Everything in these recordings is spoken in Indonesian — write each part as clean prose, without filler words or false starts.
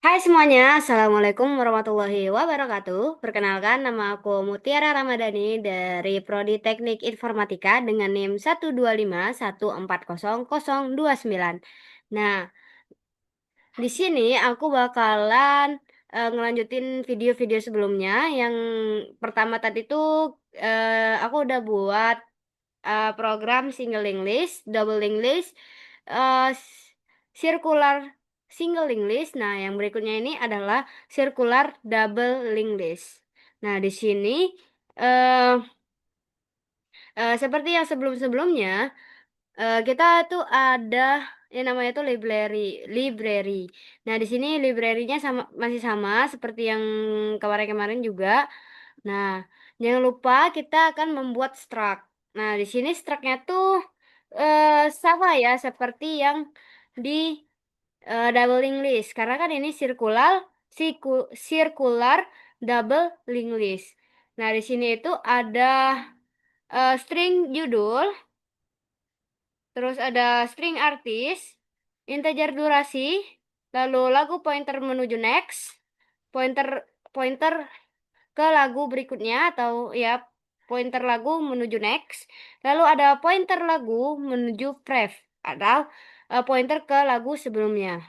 Hai semuanya, Assalamualaikum warahmatullahi wabarakatuh. Perkenalkan, nama aku Mutiara Ramadhani dari Prodi Teknik Informatika dengan NIM 125140029. Nah, di sini aku bakalan ngelanjutin video-video sebelumnya. Yang pertama tadi tuh aku udah buat program single link list, double link list, circular single link list. Nah, yang berikutnya ini adalah circular double link list. Nah, di sini eh seperti yang sebelum-sebelumnya, kita tuh ada yang namanya tuh library. Nah, di sini library-nya masih sama seperti yang kemarin-kemarin juga. Nah, jangan lupa kita akan membuat struct. Nah, di sini struct-nya tuh sama ya seperti yang di double linked list. Karena kan ini circular double linked list. Nah, di sini itu ada string judul, terus ada string artis, integer durasi, lalu lagu pointer menuju next, pointer pointer ke lagu berikutnya atau ya pointer lagu menuju next, lalu ada pointer lagu menuju pref atau pointer ke lagu sebelumnya.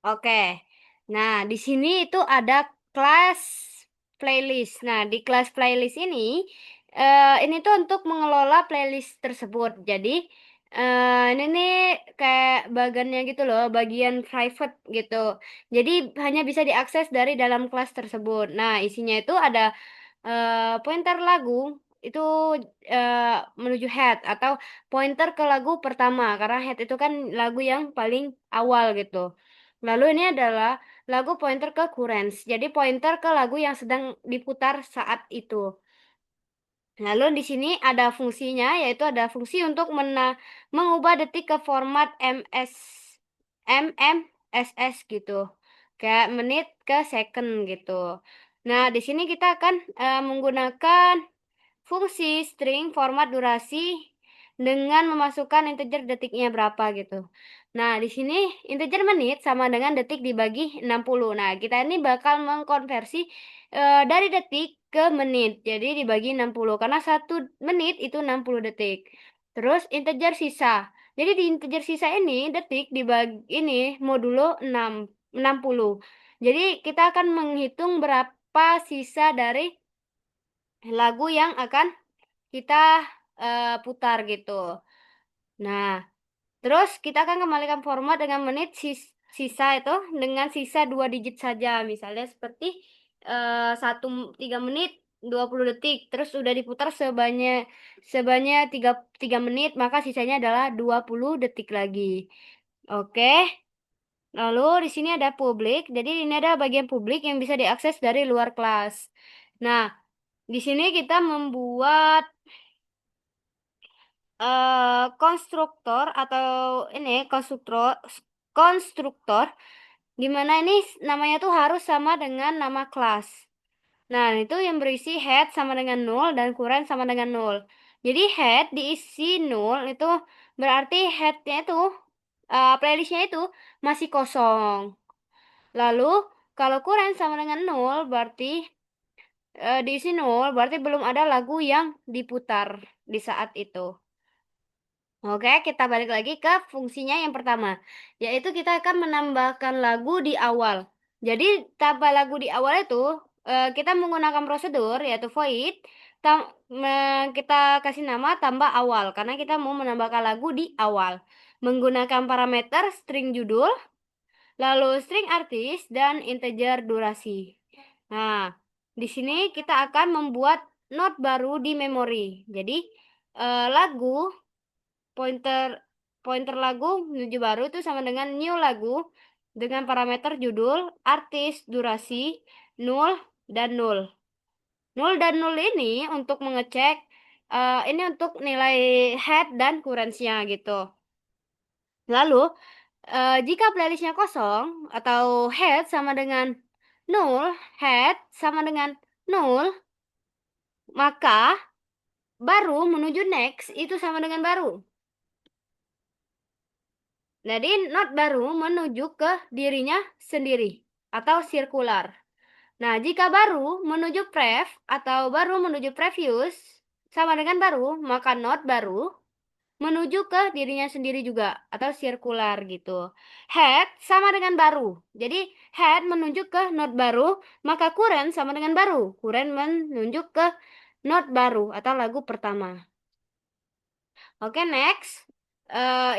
Oke. Nah, di sini itu ada kelas playlist. Nah, di kelas playlist ini tuh untuk mengelola playlist tersebut. Jadi, ini nih kayak bagiannya gitu loh, bagian private gitu. Jadi, hanya bisa diakses dari dalam kelas tersebut. Nah, isinya itu ada pointer lagu itu menuju head atau pointer ke lagu pertama, karena head itu kan lagu yang paling awal gitu. Lalu ini adalah lagu pointer ke currents. Jadi pointer ke lagu yang sedang diputar saat itu. Lalu di sini ada fungsinya, yaitu ada fungsi untuk mengubah detik ke format MMSS gitu. Kayak menit ke second gitu. Nah, di sini kita akan menggunakan fungsi string format durasi dengan memasukkan integer detiknya berapa gitu. Nah, di sini integer menit sama dengan detik dibagi 60. Nah, kita ini bakal mengkonversi dari detik ke menit. Jadi dibagi 60 karena 1 menit itu 60 detik. Terus integer sisa. Jadi di integer sisa ini detik dibagi ini modulo 60. Jadi kita akan menghitung berapa sisa dari lagu yang akan kita putar gitu. Nah, terus kita akan kembalikan format dengan menit sisa itu dengan sisa 2 digit saja. Misalnya seperti 3 menit 20 detik. Terus sudah diputar sebanyak sebanyak tiga menit, maka sisanya adalah 20 detik lagi. Oke. Lalu di sini ada publik. Jadi ini ada bagian publik yang bisa diakses dari luar kelas. Nah, di sini kita membuat konstruktor atau ini konstruktor di mana ini namanya tuh harus sama dengan nama kelas. Nah, itu yang berisi head sama dengan 0 dan current sama dengan 0. Jadi head diisi 0 itu berarti headnya itu playlistnya itu masih kosong. Lalu kalau current sama dengan 0 berarti diisi 0 berarti belum ada lagu yang diputar di saat itu. Oke, kita balik lagi ke fungsinya yang pertama, yaitu kita akan menambahkan lagu di awal. Jadi, tambah lagu di awal itu, kita menggunakan prosedur, yaitu void, kita kasih nama tambah awal, karena kita mau menambahkan lagu di awal. Menggunakan parameter string judul, lalu string artis, dan integer durasi. Nah, di sini kita akan membuat note baru di memori. Jadi, lagu pointer pointer lagu menuju baru itu sama dengan new lagu dengan parameter judul, artis, durasi, null, dan null. Null dan null ini untuk mengecek ini untuk nilai head dan currents-nya gitu. Lalu Jika playlistnya kosong atau head sama dengan nol, head sama dengan nol, maka baru menuju next itu sama dengan baru. Jadi not baru menuju ke dirinya sendiri atau sirkular. Nah, jika baru menuju pref atau baru menuju previous sama dengan baru, maka not baru menuju ke dirinya sendiri juga atau sirkular gitu. Head sama dengan baru. Jadi head menunjuk ke not baru, maka current sama dengan baru. Current menunjuk ke not baru atau lagu pertama. Oke, next.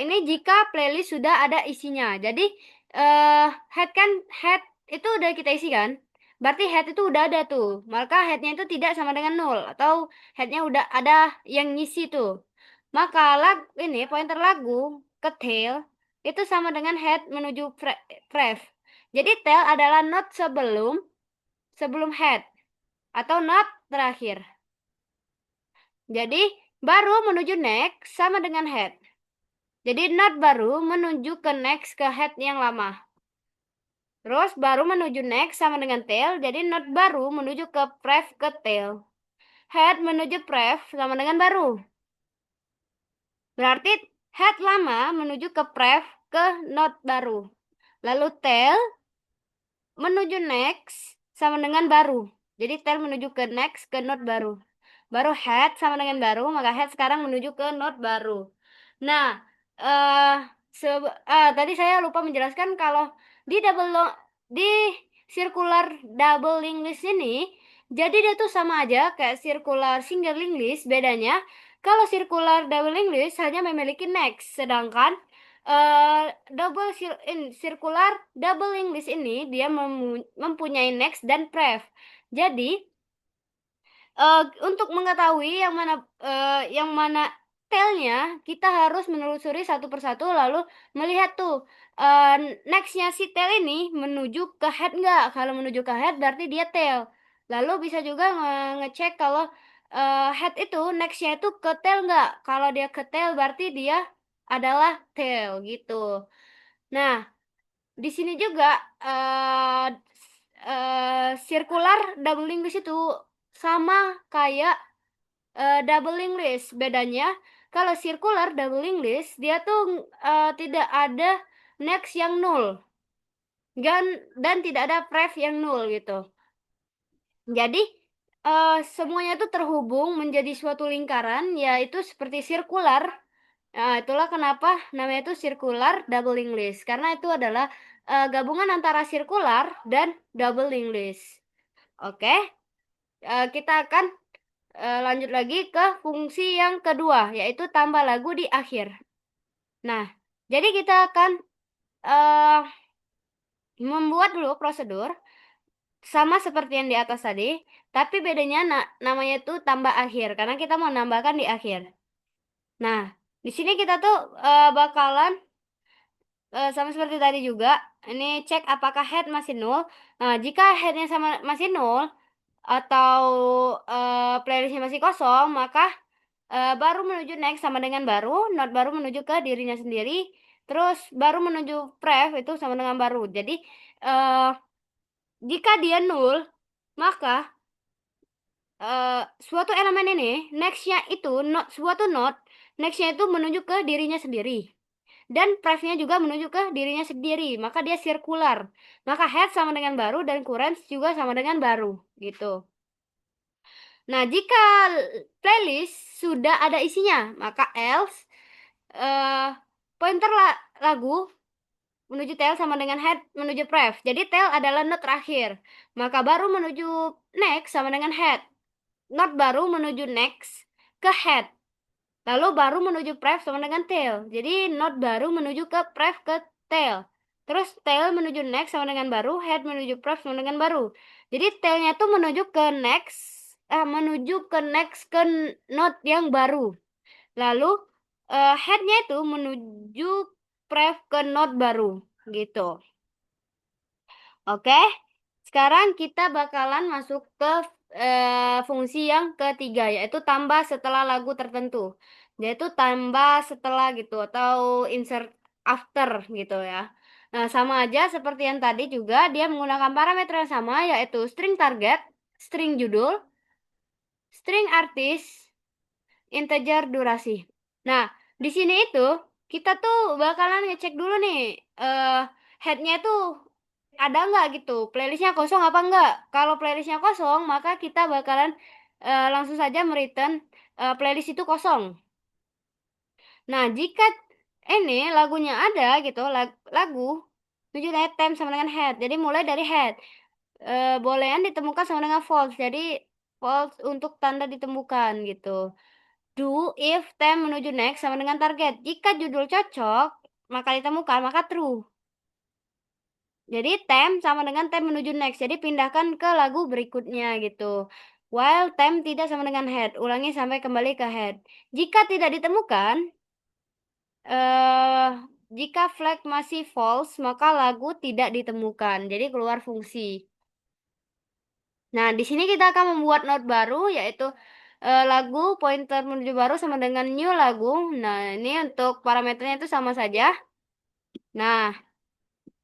Ini jika playlist sudah ada isinya. Jadi head itu udah kita isi kan? Berarti head itu udah ada tuh. Maka headnya itu tidak sama dengan nol atau headnya udah ada yang ngisi tuh. Maka ini pointer lagu ke tail itu sama dengan head menuju pref. Jadi tail adalah not sebelum head atau not terakhir. Jadi baru menuju next sama dengan head. Jadi not baru menuju ke next ke head yang lama. Terus baru menuju next sama dengan tail. Jadi not baru menuju ke pref ke tail. Head menuju pref sama dengan baru. Berarti head lama menuju ke pref ke not baru. Lalu tail menuju next sama dengan baru. Jadi tail menuju ke next ke not baru. Baru head sama dengan baru, maka head sekarang menuju ke not baru. Nah, eh tadi saya lupa menjelaskan kalau di di circular doubling list ini, jadi dia tuh sama aja kayak circular singling list. Bedanya kalau circular doubling list hanya memiliki next, sedangkan circular doubling list ini dia mempunyai next dan pref. Jadi untuk mengetahui yang mana tailnya, kita harus menelusuri satu persatu lalu melihat tuh nextnya si tail ini menuju ke head nggak. Kalau menuju ke head berarti dia tail. Lalu bisa juga ngecek kalau head itu nextnya itu ke tail nggak. Kalau dia ke tail berarti dia adalah tail gitu. Nah, di sini juga circular doubling list itu sama kayak doubling list. Bedanya kalau circular doubling list dia tuh tidak ada next yang nol dan tidak ada pref yang nol gitu. Jadi semuanya tuh terhubung menjadi suatu lingkaran, yaitu seperti sirkular. Nah, itulah kenapa namanya itu circular doubling list, karena itu adalah gabungan antara sirkular dan doubling list. Oke, kita akan lanjut lagi ke fungsi yang kedua, yaitu tambah lagu di akhir. Nah, jadi kita akan membuat dulu prosedur sama seperti yang di atas tadi, tapi bedanya namanya itu tambah akhir karena kita mau nambahkan di akhir. Nah, di sini kita tuh bakalan sama seperti tadi juga. Ini cek apakah head masih nol. Nah, jika headnya sama masih nol atau playlistnya masih kosong, maka baru menuju next sama dengan baru, not baru menuju ke dirinya sendiri, terus baru menuju pref itu sama dengan baru. Jadi jika dia nol, maka suatu elemen ini nextnya itu suatu not nextnya itu menuju ke dirinya sendiri dan prefnya juga menuju ke dirinya sendiri, maka dia sirkular. Maka head sama dengan baru dan current juga sama dengan baru gitu. Nah, jika playlist sudah ada isinya, maka else pointer lagu menuju tail sama dengan head menuju pref. Jadi tail adalah not terakhir. Maka baru menuju next sama dengan head. Not baru menuju next ke head. Lalu baru menuju pref sama dengan tail. Jadi not baru menuju ke pref ke tail. Terus tail menuju next sama dengan baru, head menuju pref sama dengan baru. Jadi tailnya tuh menuju ke next ke not yang baru. Lalu headnya itu menuju pref ke not baru gitu. Oke, sekarang kita bakalan masuk ke fungsi yang ketiga, yaitu tambah setelah lagu tertentu. Yaitu tambah setelah gitu atau insert after gitu ya. Nah, sama aja seperti yang tadi juga dia menggunakan parameter yang sama yaitu string target, string judul, string artis, integer durasi. Nah, di sini itu kita tuh bakalan ngecek dulu nih headnya itu ada nggak gitu, playlistnya kosong apa enggak. Kalau playlistnya kosong, maka kita bakalan langsung saja mereturn playlist itu kosong. Nah, jika ini lagunya ada gitu, lagu tujuh item sama dengan head. Jadi mulai dari head. Boolean ditemukan sama dengan false. Jadi false untuk tanda ditemukan gitu. Do if tem menuju next sama dengan target. Jika judul cocok, maka ditemukan, maka true. Jadi tem sama dengan tem menuju next. Jadi pindahkan ke lagu berikutnya gitu. While tem tidak sama dengan head. Ulangi sampai kembali ke head. Jika tidak ditemukan, eh jika flag masih false, maka lagu tidak ditemukan. Jadi keluar fungsi. Nah, di sini kita akan membuat node baru, yaitu lagu pointer menuju baru sama dengan new lagu. Nah, ini untuk parameternya itu sama saja. Nah,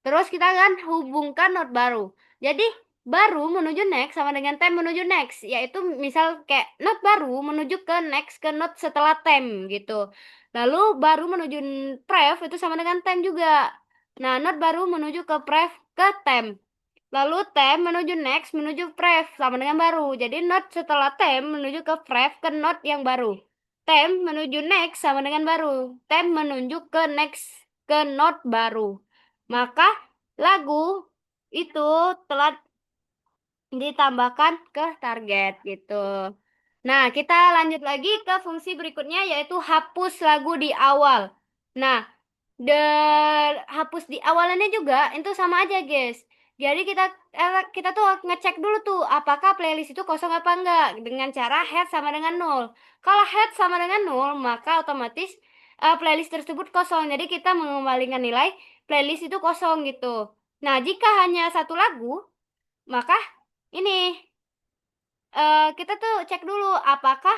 terus kita akan hubungkan node baru. Jadi, baru menuju next sama dengan tem menuju next, yaitu misal kayak node baru menuju ke next ke node setelah tem gitu. Lalu baru menuju pref itu sama dengan tem juga. Nah, node baru menuju ke pref ke tem. Lalu tem menuju next menuju pref sama dengan baru. Jadi node setelah tem menuju ke pref ke node yang baru. Tem menuju next sama dengan baru. Tem menuju ke next ke node baru. Maka lagu itu telah ditambahkan ke target gitu. Nah, kita lanjut lagi ke fungsi berikutnya yaitu hapus lagu di awal. Nah, the hapus di awalannya juga itu sama aja, guys. Jadi kita tuh ngecek dulu tuh apakah playlist itu kosong apa enggak dengan cara head sama dengan nol. Kalau head sama dengan nol, maka otomatis playlist tersebut kosong. Jadi kita mengembalikan nilai playlist itu kosong gitu. Nah, jika hanya satu lagu, maka ini kita tuh cek dulu apakah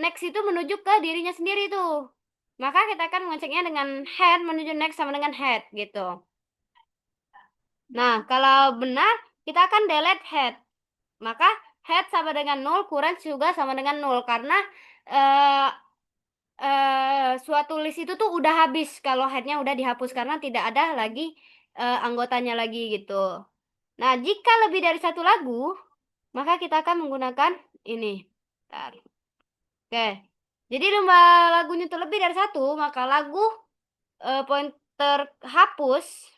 next itu menuju ke dirinya sendiri tuh. Maka kita akan mengeceknya dengan head menuju next sama dengan head gitu. Nah, kalau benar kita akan delete head. Maka head sama dengan 0, current juga sama dengan 0 karena eh suatu list itu tuh udah habis kalau headnya udah dihapus karena tidak ada lagi anggotanya lagi gitu. Nah, jika lebih dari satu lagu, maka kita akan menggunakan ini. Bentar. Oke. Jadi lomba lagunya itu lebih dari satu, maka lagu pointer hapus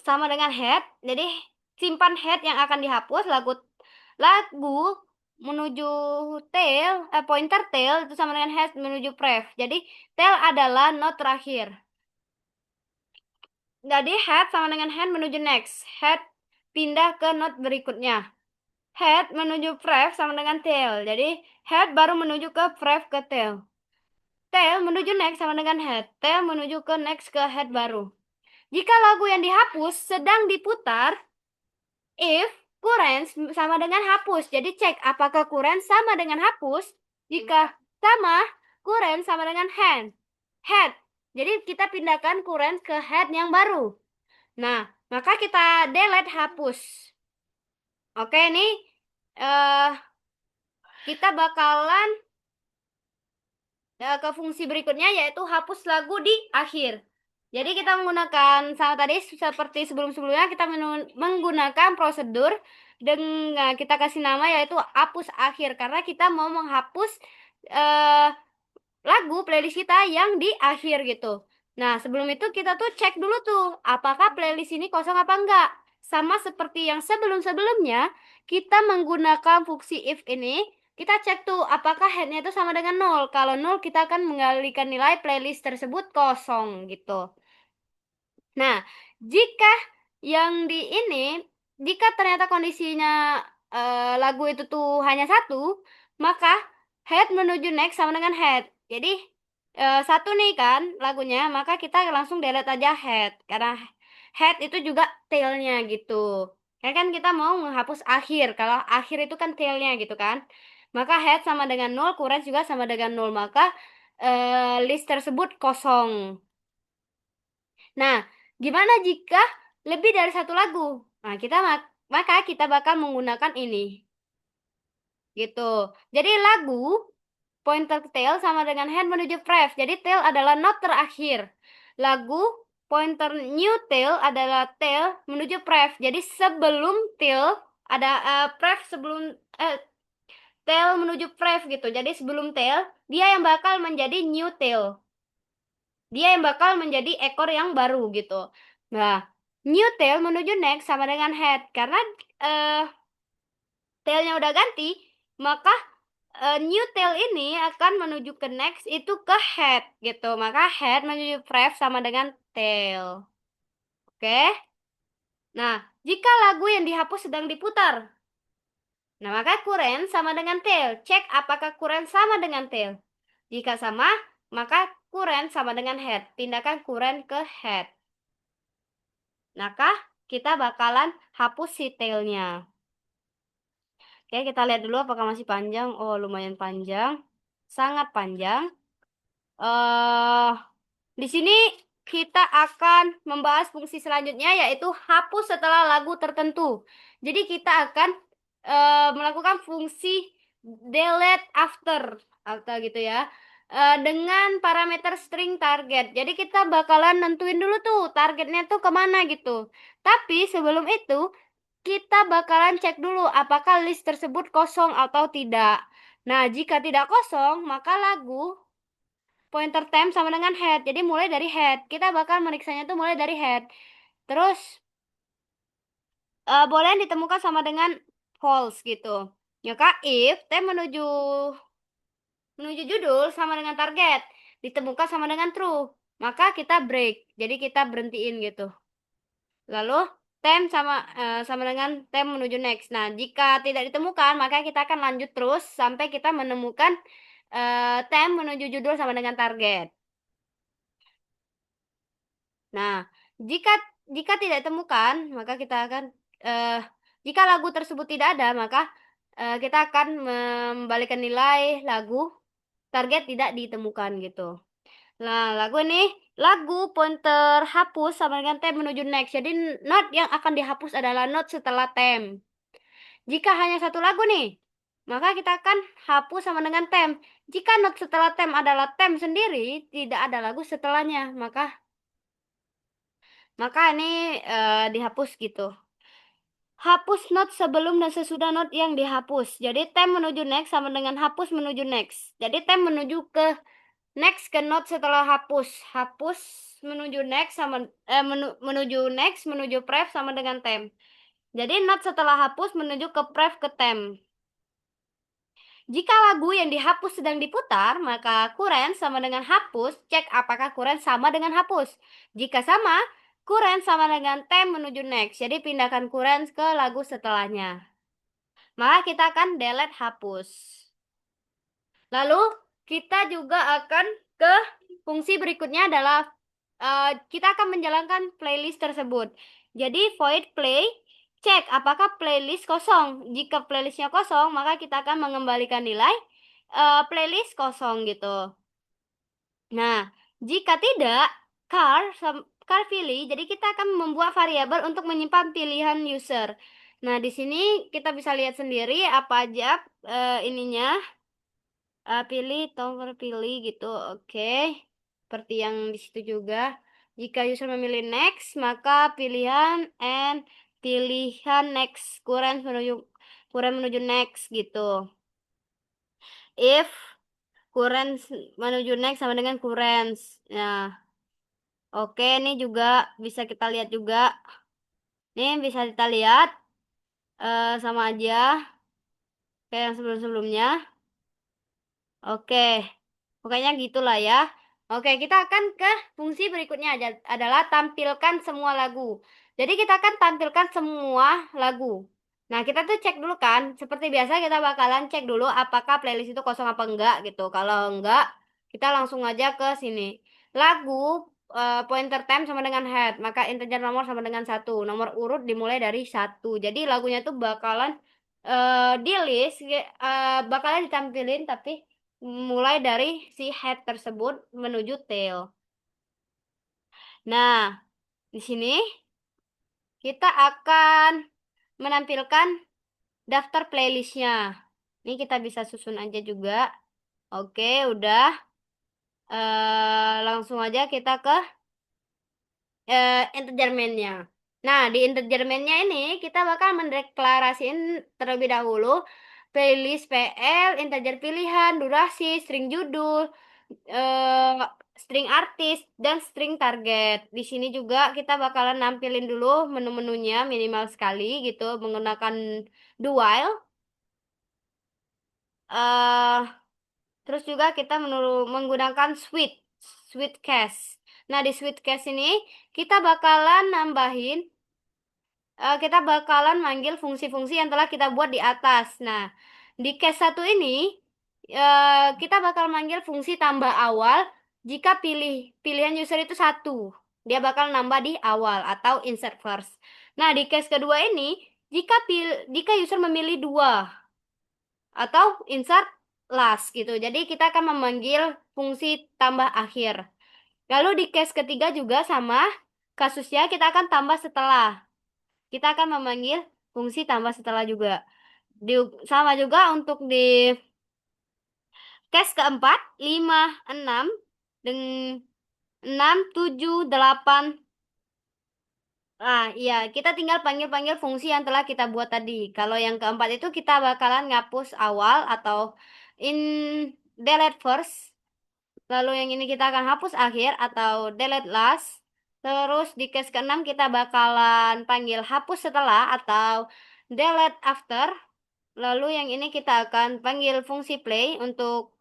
sama dengan head. Jadi simpan head yang akan dihapus, lagu menuju tail, pointer tail itu sama dengan head menuju pref. Jadi tail adalah node terakhir. Jadi head sama dengan head menuju next. Head pindah ke node berikutnya. Head menuju pref sama dengan tail. Jadi head baru menuju ke pref ke tail. Tail menuju next sama dengan head. Tail menuju ke next ke head baru. Jika lagu yang dihapus sedang diputar, if current sama dengan hapus. Jadi cek apakah current sama dengan hapus. Jika sama, current sama dengan head. Jadi kita pindahkan current ke head yang baru. Nah, maka kita delete hapus. Oke, ini kita bakalan ke fungsi berikutnya yaitu hapus lagu di akhir. Jadi kita menggunakan sama tadi seperti sebelum-sebelumnya kita menggunakan prosedur dengan kita kasih nama yaitu hapus akhir karena kita mau menghapus lagu playlist kita yang di akhir gitu. Nah, sebelum itu kita tuh cek dulu tuh apakah playlist ini kosong apa enggak. Sama seperti yang sebelum-sebelumnya, kita menggunakan fungsi if ini, kita cek tuh apakah headnya itu sama dengan 0. Kalau 0, kita akan mengalihkan nilai playlist tersebut kosong gitu. Nah, jika yang di ini, jika ternyata kondisinya lagu itu tuh hanya satu, maka head menuju next sama dengan head. Jadi satu nih kan lagunya, maka kita langsung delete aja head karena head itu juga tailnya gitu. Karena kan kita mau menghapus akhir. Kalau akhir itu kan tailnya gitu kan. Maka head sama dengan 0, current juga sama dengan 0. Maka list tersebut kosong. Nah, gimana jika lebih dari satu lagu? Nah, maka kita bakal menggunakan ini. Gitu. Jadi lagu pointer tail sama dengan hand menuju pref. Jadi tail adalah not terakhir. Lagu pointer new tail adalah tail menuju pref. Jadi sebelum tail ada pref sebelum tail menuju pref gitu. Jadi sebelum tail dia yang bakal menjadi new tail. Dia yang bakal menjadi ekor yang baru gitu. Nah, new tail menuju next sama dengan head karena eh, tailnya udah ganti, maka new tail ini akan menuju ke next itu ke head gitu. Maka head menuju pref sama dengan tail. Oke? Nah, jika lagu yang dihapus sedang diputar, nah maka current sama dengan tail. Cek apakah current sama dengan tail. Jika sama, maka current sama dengan head. Pindahkan current ke head. Maka kita bakalan hapus si tailnya. Oke, kita lihat dulu apakah masih panjang. Oh, lumayan panjang. Sangat panjang. eh di sini kita akan membahas fungsi selanjutnya yaitu hapus setelah lagu tertentu. Jadi kita akan melakukan fungsi delete after gitu ya. Dengan parameter string target. Jadi kita bakalan nentuin dulu tuh targetnya tuh kemana gitu. Tapi sebelum itu kita bakalan cek dulu apakah list tersebut kosong atau tidak. Nah, jika tidak kosong, maka lagu pointer time sama dengan head. Jadi mulai dari head. Kita bakal meriksanya tuh mulai dari head. Terus boleh ditemukan sama dengan false gitu. Maka if time menuju menuju judul sama dengan target ditemukan sama dengan true, maka kita break. Jadi kita berhentiin gitu. Lalu time sama dengan time menuju next. Nah, jika tidak ditemukan, maka kita akan lanjut terus sampai kita menemukan time menuju judul sama dengan target. Nah, jika jika tidak ditemukan, maka kita akan jika lagu tersebut tidak ada, maka kita akan membalikan nilai lagu target tidak ditemukan gitu. Nah, lagu pointer hapus sama dengan tem menuju next. Jadi note yang akan dihapus adalah note setelah tem. Jika hanya satu lagu nih, maka kita akan hapus sama dengan tem. Jika note setelah tem adalah tem sendiri, tidak ada lagu setelahnya, maka ini dihapus gitu. Hapus note sebelum dan sesudah note yang dihapus. Jadi tem menuju next sama dengan hapus menuju next. Jadi tem menuju ke next ke note setelah hapus. Hapus menuju next sama menuju next menuju pref sama dengan tem. Jadi note setelah hapus menuju ke pref ke tem. Jika lagu yang dihapus sedang diputar, maka kuren sama dengan hapus. Cek apakah kuren sama dengan hapus. Jika sama, kuren sama dengan tem menuju next. Jadi pindahkan kuren ke lagu setelahnya. Maka kita akan delete hapus. Lalu kita juga akan ke fungsi berikutnya adalah kita akan menjalankan playlist tersebut. Jadi void play, cek apakah playlist kosong. Jika playlistnya kosong, maka kita akan mengembalikan nilai playlist kosong gitu. Nah, jika tidak, car pilih, jadi kita akan membuat variabel untuk menyimpan pilihan user. Nah, di sini kita bisa lihat sendiri apa aja ininya. Pilih tombol pilih gitu. Oke. Seperti yang di situ juga. Jika user memilih next, maka pilihan next kurang menuju next gitu. If current menuju next sama dengan current. Nah, oke, ini juga bisa kita lihat juga. Ini bisa kita lihat sama aja kayak yang sebelum-sebelumnya. Oke, pokoknya gitulah ya. Oke, kita akan ke fungsi berikutnya adalah tampilkan semua lagu. Jadi kita akan tampilkan semua lagu. Nah, kita tuh cek dulu kan. Seperti biasa kita bakalan cek dulu apakah playlist itu kosong apa enggak gitu. Kalau enggak, kita langsung aja ke sini. Lagu pointer time sama dengan head. Maka integer nomor sama dengan 1. Nomor urut dimulai dari 1. Jadi lagunya tuh bakalan di list bakalan ditampilin tapi mulai dari si head tersebut menuju tail. Nah, di sini kita akan menampilkan daftar playlistnya. Ini kita bisa susun aja juga. Oke, udah. Langsung aja kita ke integermentnya. Nah, di integermentnya ini kita bakal mendeklarasiin terlebih dahulu playlist PL, integer pilihan, durasi, string judul, eh, string artis, dan string target. Di sini juga kita bakalan nampilin dulu menu-menunya minimal sekali gitu menggunakan do while. eh Terus juga kita menggunakan switch case. Nah, di switch case ini kita bakalan nambahin, kita bakalan manggil fungsi-fungsi yang telah kita buat di atas. Nah, di case satu ini kita bakal manggil fungsi tambah awal jika pilihan user itu satu. Dia bakal nambah di awal atau insert first. Nah, di case kedua ini jika user memilih dua atau insert last gitu. Jadi kita akan memanggil fungsi tambah akhir. Lalu di case ketiga juga sama kasusnya kita akan tambah setelah. Kita akan memanggil fungsi tambah setelah juga. Di, Sama juga untuk di case keempat, 5, 6, dan 6, 7, 8. Iya, kita tinggal panggil-panggil fungsi yang telah kita buat tadi. Kalau yang keempat itu kita bakalan ngapus awal atau in delete first. Lalu yang ini kita akan hapus akhir atau delete last. Terus di case keenam kita bakalan panggil hapus setelah atau delete after. Lalu yang ini kita akan panggil fungsi play untuk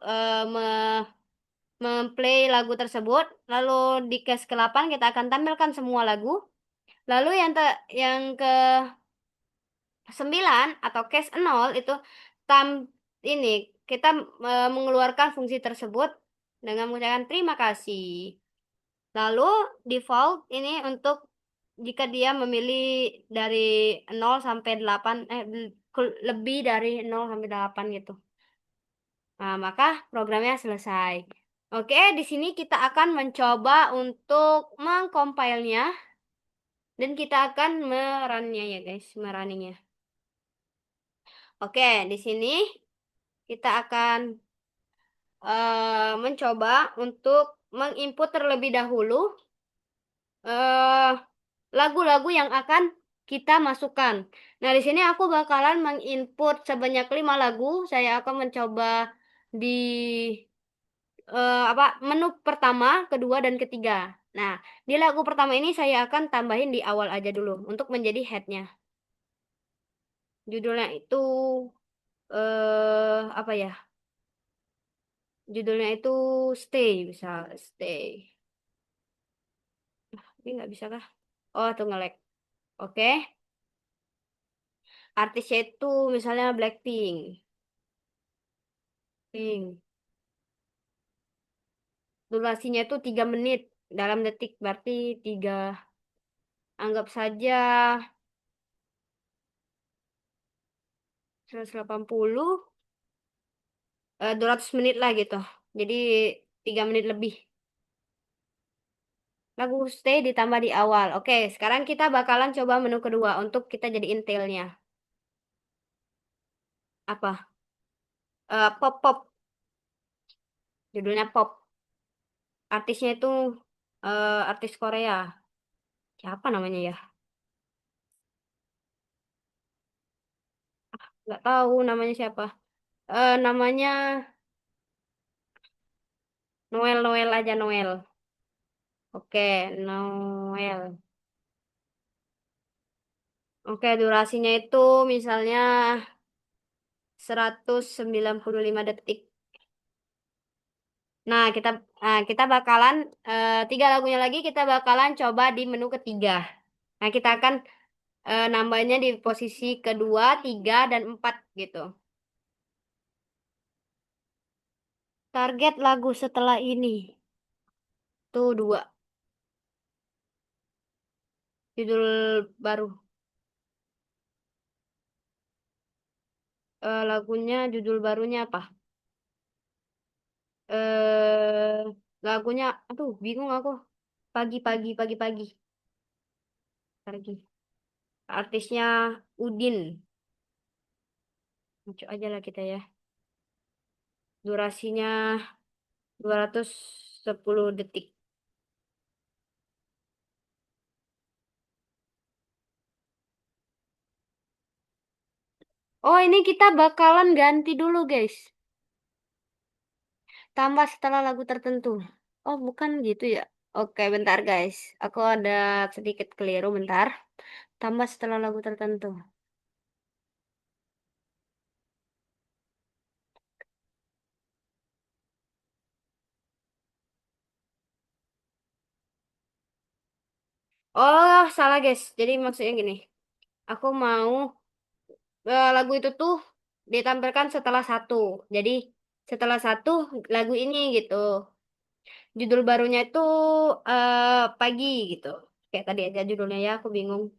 memplay lagu tersebut. Lalu di case ke-8 kita akan tampilkan semua lagu. Lalu yang ke-9 atau case 0 itu tam ini kita mengeluarkan fungsi tersebut dengan mengucapkan terima kasih. Lalu default ini untuk jika dia memilih dari 0 sampai 8 lebih dari 0 sampai 8 gitu. Nah, maka programnya selesai. Oke, di sini kita akan mencoba untuk mengcompile-nya dan kita akan merunnya ya guys, merunning-nya. Oke, di sini kita akan mencoba untuk menginput terlebih dahulu eh, lagu-lagu yang akan kita masukkan. Nah, di sini aku bakalan menginput sebanyak 5 lagu. Saya akan mencoba di apa menu pertama, kedua, dan ketiga. Nah, di lagu pertama ini saya akan tambahin di awal aja dulu untuk menjadi headnya. Judulnya itu apa ya? Judulnya itu Stay, bisa Stay. Ini nggak bisa kah? Oh, tuh nge-lag. Oke. Artisnya itu misalnya Blackpink. Pink. Durasinya itu 3 menit dalam detik, berarti 3, anggap saja 180, 200 menit lah gitu. Jadi 3 menit lebih. Lagu Stay ditambah di awal. Oke, sekarang kita bakalan coba menu kedua untuk kita jadiin tailnya. Apa? Pop-pop. Judulnya pop. Artisnya itu artis Korea. Siapa namanya ya? Nggak tahu namanya siapa. Namanya Noel, Noel aja, Noel. Oke, Noel. Oke, durasinya itu misalnya 195 detik. Nah, kita bakalan 3 lagunya lagi kita bakalan coba di menu ketiga. Nah, kita akan nambahnya di posisi kedua, tiga, dan empat gitu. Target lagu setelah ini tuh dua. Judul baru. Lagunya judul barunya apa? Lagunya, aduh, bingung aku. Pagi-pagi, pagi-pagi. Pagi. Artisnya Udin. Lucu aja lah kita ya. Durasinya 210 detik. Oh, ini kita bakalan ganti dulu, guys. Tambah setelah lagu tertentu. Oh, bukan gitu ya. Oke, bentar, guys. Aku ada sedikit keliru, bentar. Tambah setelah lagu tertentu. Oh, salah, guys. Jadi maksudnya gini. Aku mau lagu itu tuh ditampilkan setelah satu. Jadi setelah satu lagu ini gitu. Judul barunya itu pagi gitu. Kayak tadi aja judulnya ya, aku bingung.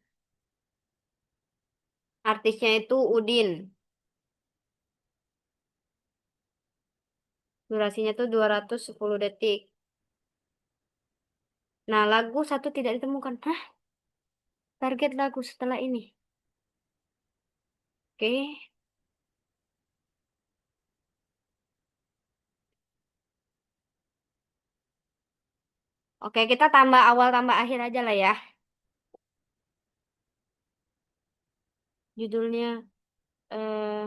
Artisnya itu Udin. Durasinya tuh 210 detik. Nah, lagu satu tidak ditemukan. Hah? Target lagu setelah ini. Oke. Oke, kita tambah awal tambah akhir aja lah ya. Judulnya eh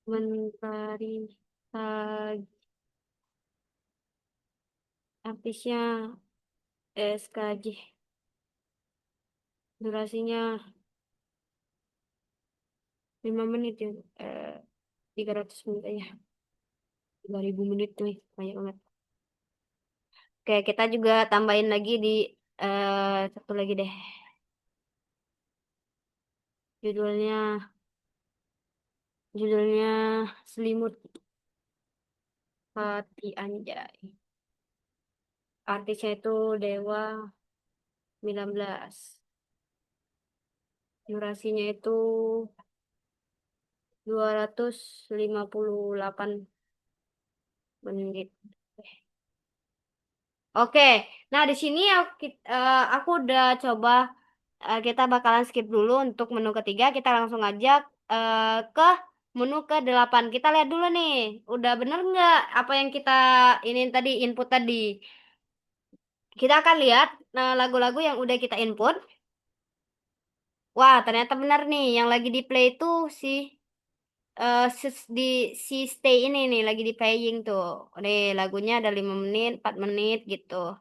Mentari Pagi. Artisnya SKJ. Durasinya 5 menit ya. 300 menit aja. 3000 menit tuh. Banyak banget. Oke, kita juga tambahin lagi di satu lagi deh. Judulnya judulnya Selimut Hati Anjay. Artisnya itu Dewa 19. Durasinya itu 258 menit. Oke, nah di sini aku udah coba kita bakalan skip dulu untuk menu ketiga. Kita langsung aja ke menu ke-8. Kita lihat dulu nih, udah bener nggak apa yang kita ini tadi input tadi. Kita akan lihat lagu-lagu yang udah kita input. Wah, ternyata benar nih, yang lagi di play itu si di si stay ini nih lagi di playing tuh. Nih lagunya ada 5 menit, 4 menit gitu.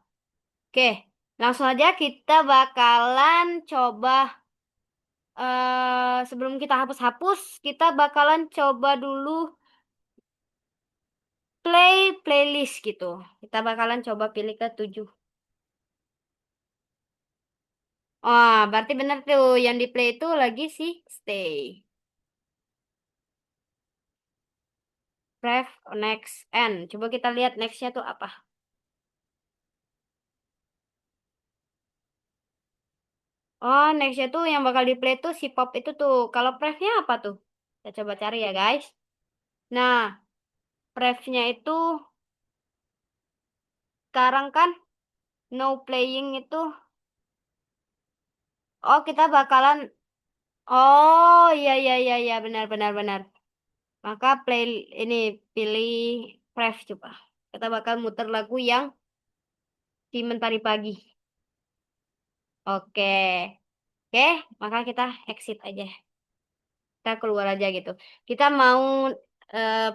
Oke, langsung aja kita bakalan coba sebelum kita hapus-hapus, kita bakalan coba dulu playlist gitu. Kita bakalan coba pilih ke 7. Oh, berarti bener tuh yang di play itu lagi si stay. Ref next end. Coba kita lihat nextnya tuh apa. Oh, nextnya tuh yang bakal di play tuh si pop itu tuh. Kalau prefnya apa tuh? Kita coba cari ya guys. Nah, prefnya itu sekarang kan no playing itu. Oh, kita bakalan. Oh, iya iya iya iya benar benar benar. Maka play ini pilih pref coba. Kita bakal muter lagu yang di Mentari Pagi. Oke. Oke, maka kita exit aja. Kita keluar aja gitu. Kita mau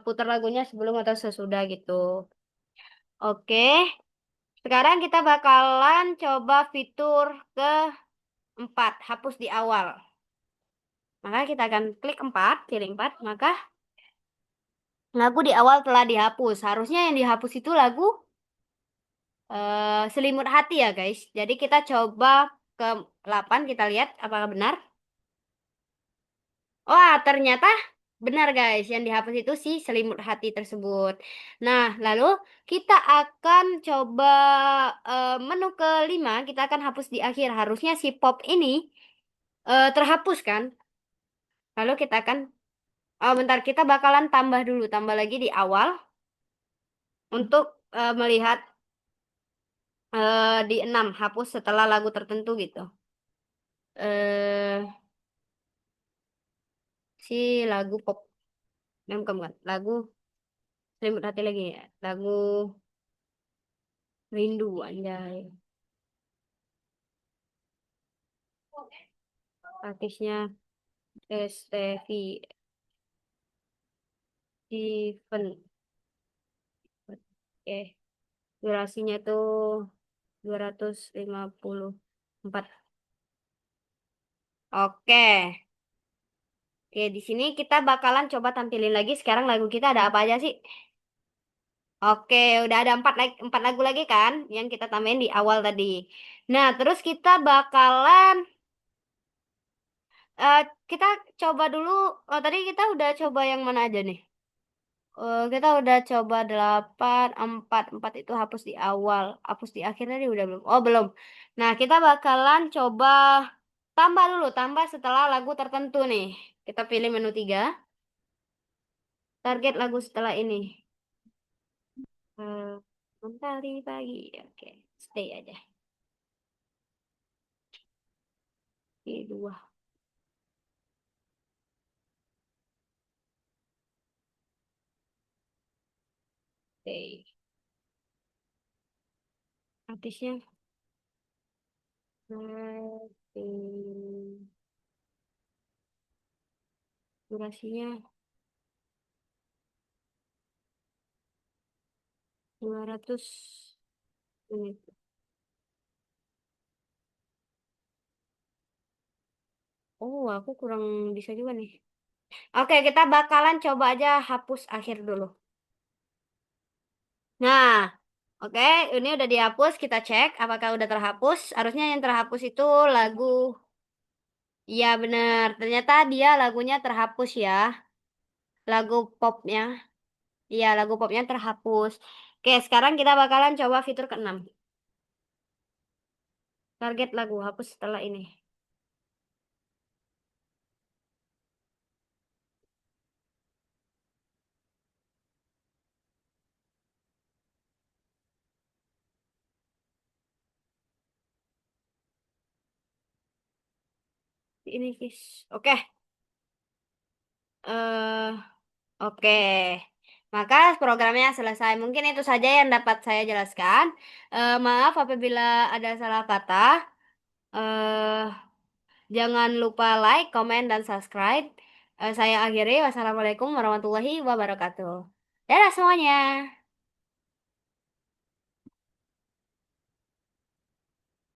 putar lagunya sebelum atau sesudah gitu. Oke, sekarang kita bakalan coba fitur keempat, hapus di awal. Maka kita akan klik 4, pilih 4, maka lagu di awal telah dihapus. Harusnya yang dihapus itu lagu Selimut Hati ya guys. Jadi kita coba ke 8, kita lihat apakah benar. Wah, ternyata benar guys, yang dihapus itu si selimut hati tersebut. Nah, lalu kita akan coba menu kelima, kita akan hapus di akhir. Harusnya si pop ini terhapus kan? Lalu kita akan, oh bentar, kita bakalan tambah dulu, tambah lagi di awal untuk melihat. Di 6 hapus setelah lagu tertentu gitu. Eh si lagu pop, bukan, lagu Selimut Hati lagi ya. Lagu Rindu anjay. Artisnya Stevie Steven. Oke, durasinya tuh 254. Oke. Oke, di sini kita bakalan coba tampilin lagi sekarang lagu kita ada apa aja sih? Oke, udah ada empat lagu lagi kan yang kita tambahin di awal tadi. Nah, terus kita bakalan eh, kita coba dulu. Oh, tadi kita udah coba yang mana aja nih? Kita udah coba 8 4 4 itu hapus di awal. Hapus di akhir tadi udah belum? Oh, belum. Nah, kita bakalan coba tambah dulu. Tambah setelah lagu tertentu nih. Kita pilih menu 3. Target lagu setelah ini. Eh, Mentari pagi. Oke, stay aja. Di 2. Oke. Artisnya. Durasinya 200 menit. Oh, aku kurang bisa juga nih. Oke, kita bakalan coba aja hapus akhir dulu. Nah, oke, ini udah dihapus. Kita cek apakah udah terhapus. Harusnya yang terhapus itu lagu. Iya, bener. Ternyata dia lagunya terhapus ya. Lagu popnya. Iya, lagu popnya terhapus. Oke, sekarang kita bakalan coba fitur keenam. Target lagu hapus setelah ini. Ini, guys. Oke. eh Oke, maka programnya selesai. Mungkin itu saja yang dapat saya jelaskan. Maaf apabila ada salah kata. eh Jangan lupa like, comment, dan subscribe. Saya akhiri. Wassalamualaikum warahmatullahi wabarakatuh. Dadah semuanya.